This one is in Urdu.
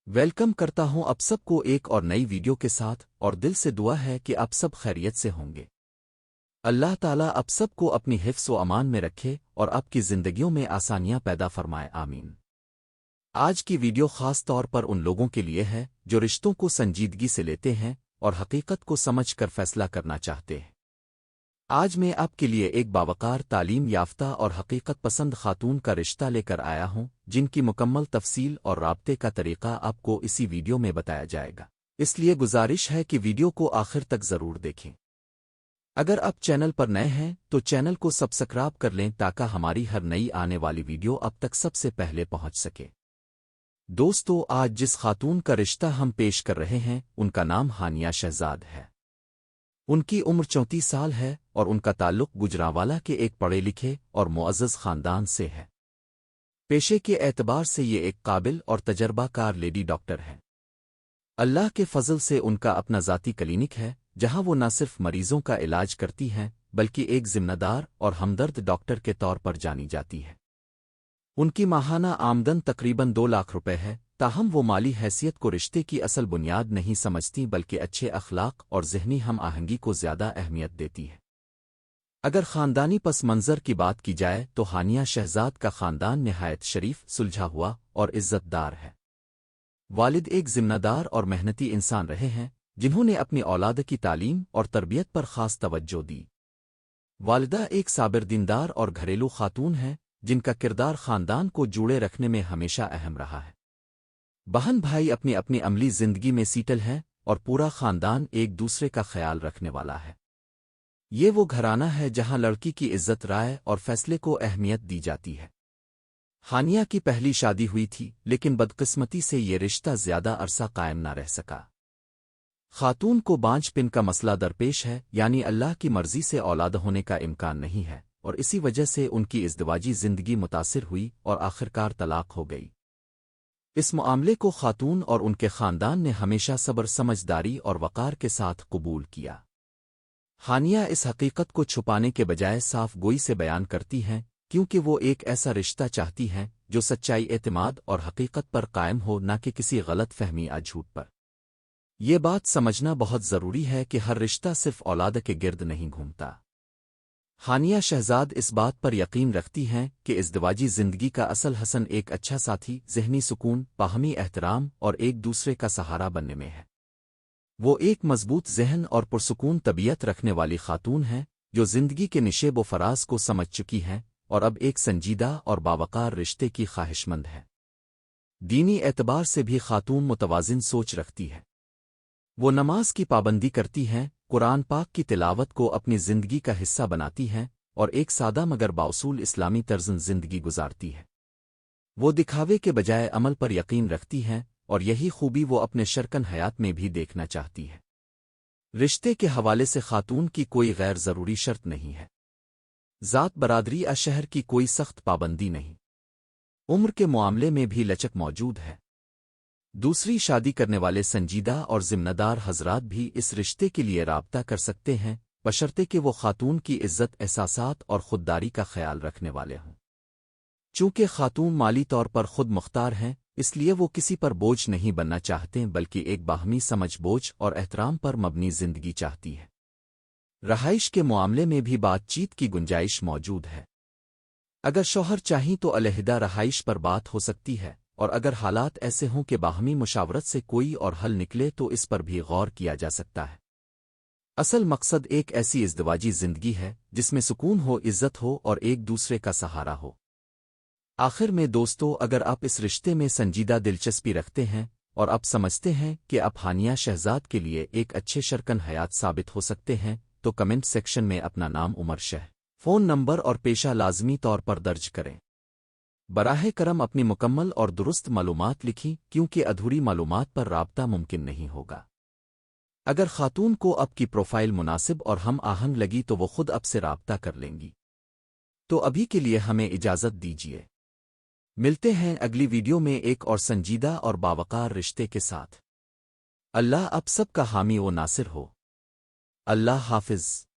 ویلکم کرتا ہوں اب سب کو ایک اور نئی ویڈیو کے ساتھ، اور دل سے دعا ہے کہ آپ سب خیریت سے ہوں گے۔ اللہ تعالیٰ آپ سب کو اپنی حفظ و امان میں رکھے اور آپ کی زندگیوں میں آسانیاں پیدا فرمائے، آمین۔ آج کی ویڈیو خاص طور پر ان لوگوں کے لیے ہے جو رشتوں کو سنجیدگی سے لیتے ہیں اور حقیقت کو سمجھ کر فیصلہ کرنا چاہتے ہیں۔ آج میں آپ کے لیے ایک باوقار، تعلیم یافتہ اور حقیقت پسند خاتون کا رشتہ لے کر آیا ہوں، جن کی مکمل تفصیل اور رابطے کا طریقہ آپ کو اسی ویڈیو میں بتایا جائے گا، اس لیے گزارش ہے کہ ویڈیو کو آخر تک ضرور دیکھیں۔ اگر آپ چینل پر نئے ہیں تو چینل کو سبسکرائب کر لیں تاکہ ہماری ہر نئی آنے والی ویڈیو اب تک سب سے پہلے پہنچ سکے۔ دوستو، آج جس خاتون کا رشتہ ہم پیش کر رہے ہیں ان کا نام ہانیہ شہزاد ہے۔ ان کی عمر 34 سال ہے اور ان کا تعلق گجرانوالہ کے ایک پڑھے لکھے اور معزز خاندان سے ہے۔ پیشے کے اعتبار سے یہ ایک قابل اور تجربہ کار لیڈی ڈاکٹر ہے۔ اللہ کے فضل سے ان کا اپنا ذاتی کلینک ہے جہاں وہ نہ صرف مریضوں کا علاج کرتی ہیں بلکہ ایک ذمہ دار اور ہمدرد ڈاکٹر کے طور پر جانی جاتی ہے۔ ان کی ماہانہ آمدن تقریباً 2 لاکھ روپے ہے، تاہم وہ مالی حیثیت کو رشتے کی اصل بنیاد نہیں سمجھتی بلکہ اچھے اخلاق اور ذہنی ہم آہنگی کو زیادہ اہمیت دیتی ہے۔ اگر خاندانی پس منظر کی بات کی جائے تو ہانیہ شہزاد کا خاندان نہایت شریف، سلجھا ہوا اور عزت دار ہے۔ والد ایک ذمہ دار اور محنتی انسان رہے ہیں جنہوں نے اپنی اولاد کی تعلیم اور تربیت پر خاص توجہ دی۔ والدہ ایک صابر، دیندار اور گھریلو خاتون ہیں جن کا کردار خاندان کو جوڑے رکھنے میں ہمیشہ اہم رہا ہے۔ بہن بھائی اپنی اپنی عملی زندگی میں سیٹل ہیں اور پورا خاندان ایک دوسرے کا خیال رکھنے والا ہے۔ یہ وہ گھرانہ ہے جہاں لڑکی کی عزت، رائے اور فیصلے کو اہمیت دی جاتی ہے۔ ہانیہ کی پہلی شادی ہوئی تھی لیکن بدقسمتی سے یہ رشتہ زیادہ عرصہ قائم نہ رہ سکا۔ خاتون کو بانجھ پن کا مسئلہ درپیش ہے، یعنی اللہ کی مرضی سے اولاد ہونے کا امکان نہیں ہے، اور اسی وجہ سے ان کی ازدواجی زندگی متاثر ہوئی اور آخرکار طلاق ہو گئی۔ اس معاملے کو خاتون اور ان کے خاندان نے ہمیشہ صبر، سمجھداری اور وقار کے ساتھ قبول کیا۔ ہانیہ اس حقیقت کو چھپانے کے بجائے صاف گوئی سے بیان کرتی ہیں کیونکہ وہ ایک ایسا رشتہ چاہتی ہیں جو سچائی، اعتماد اور حقیقت پر قائم ہو، نہ کہ کسی غلط فہمی یا جھوٹ پر۔ یہ بات سمجھنا بہت ضروری ہے کہ ہر رشتہ صرف اولاد کے گرد نہیں گھومتا۔ ہانیہ شہزاد اس بات پر یقین رکھتی ہیں کہ ازدواجی زندگی کا اصل حسن ایک اچھا ساتھی، ذہنی سکون، باہمی احترام اور ایک دوسرے کا سہارا بننے میں ہے۔ وہ ایک مضبوط ذہن اور پرسکون طبیعت رکھنے والی خاتون ہیں جو زندگی کے نشیب و فراز کو سمجھ چکی ہیں اور اب ایک سنجیدہ اور باوقار رشتے کی خواہش مند ہے۔ دینی اعتبار سے بھی خاتون متوازن سوچ رکھتی ہے۔ وہ نماز کی پابندی کرتی ہیں، قرآن پاک کی تلاوت کو اپنی زندگی کا حصہ بناتی ہیں اور ایک سادہ مگر بااصول اسلامی طرز زندگی گزارتی ہے۔ وہ دکھاوے کے بجائے عمل پر یقین رکھتی ہیں اور یہی خوبی وہ اپنے شرکن حیات میں بھی دیکھنا چاہتی ہے۔ رشتے کے حوالے سے خاتون کی کوئی غیر ضروری شرط نہیں ہے۔ ذات، برادری یا شہر کی کوئی سخت پابندی نہیں۔ عمر کے معاملے میں بھی لچک موجود ہے۔ دوسری شادی کرنے والے سنجیدہ اور ذمہ دار حضرات بھی اس رشتے کے لیے رابطہ کر سکتے ہیں، بشرطے کہ وہ خاتون کی عزت، احساسات اور خودداری کا خیال رکھنے والے ہوں۔ چونکہ خاتون مالی طور پر خود مختار ہیں، اس لیے وہ کسی پر بوجھ نہیں بننا چاہتے بلکہ ایک باہمی سمجھ، بوجھ اور احترام پر مبنی زندگی چاہتی ہے۔ رہائش کے معاملے میں بھی بات چیت کی گنجائش موجود ہے۔ اگر شوہر چاہیں تو علیحدہ رہائش پر بات ہو سکتی ہے، اور اگر حالات ایسے ہوں کہ باہمی مشاورت سے کوئی اور حل نکلے تو اس پر بھی غور کیا جا سکتا ہے۔ اصل مقصد ایک ایسی ازدواجی زندگی ہے جس میں سکون ہو، عزت ہو اور ایک دوسرے کا سہارا ہو۔ آخر میں دوستو، اگر آپ اس رشتے میں سنجیدہ دلچسپی رکھتے ہیں اور آپ سمجھتے ہیں کہ آپ ہانیہ شہزاد کے لیے ایک اچھے شرکن حیات ثابت ہو سکتے ہیں تو کمنٹ سیکشن میں اپنا نام، عمر، شہر، فون نمبر اور پیشہ لازمی طور پر درج کریں۔ براہ کرم اپنی مکمل اور درست معلومات لکھیں کیونکہ ادھوری معلومات پر رابطہ ممکن نہیں ہوگا۔ اگر خاتون کو اب کی پروفائل مناسب اور ہم آہنگ لگی تو وہ خود اب سے رابطہ کر لیں گی۔ تو ابھی کے لیے ہمیں اجازت دیجیے۔ ملتے ہیں اگلی ویڈیو میں ایک اور سنجیدہ اور باوقار رشتے کے ساتھ۔ اللہ آپ سب کا حامی و ناصر ہو۔ اللہ حافظ۔